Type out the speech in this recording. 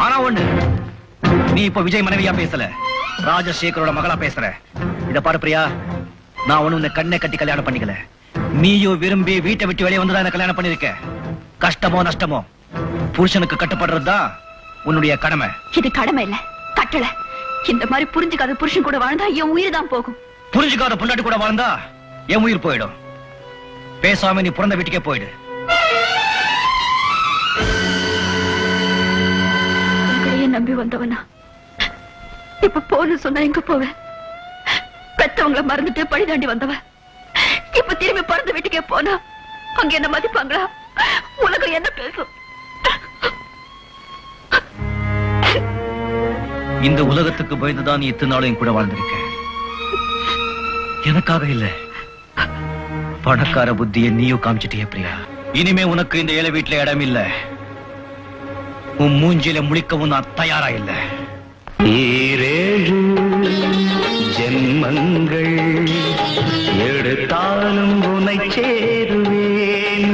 ஆனா ஒண்ணு, நீ இப்ப விஜய் மனைவியா பேசல, ராஜசேகரோட மகளா பேசுற. இத பாரு பிரியா, நான் ஒண்ணு உன்னை கண்ணை கட்டி கல்யாணம் பண்ணிக்கல. நீயோ விரும்பி வீட்டை விட்டு வெளியே வந்துதான் என்ன கல்யாணம் பண்ணிருக்க. கஷ்டமோ நஷ்டமோ புருஷனுக்கு கட்டுப்படுறதுதான் உன்னுடைய கடமை. இது கடமை இல்ல, கட்டளை. இந்த மாதிரி புரிஞ்சுக்காத புருஷன் கூட வாழ்ந்தா என் உயிர் தான் போகும். புரிஞ்சுக்காத பொண்டாட்டி கூட வாழ்ந்தா என் உயிர் போயிடும். பேசாம நீ பிறந்த வீட்டுக்கே போயிடு. உங்களையே நம்பி வந்தவனா இப்ப போன்னு சொன்னா எங்க போவேன்? பெத்தவங்களை மறந்துட்டு பழி தாண்டி வந்தவ இப்ப திரும்பி பிறந்த வீட்டுக்கே போனா அங்க என்ன மதிப்பாங்களா? உலகம் என்ன பேசும்? இந்த உலகத்துக்கு பயந்துதான் நீ இத்தனை நாளும் கூட வாழ்ந்திருக்க. எனக்காக இல்ல, பணக்கார புத்தியை நீயும் காமிச்சிட்டிய பிரியா. இனிமே உனக்கு இந்த ஏழை வீட்டுல இடம் இல்ல. உன் மூஞ்சில முழிக்கவும் நான் தயாரா இல்ல. ஈரேழு ஜென்மங்கள் எடுத்தாலும் உன்னை சேருவேன்.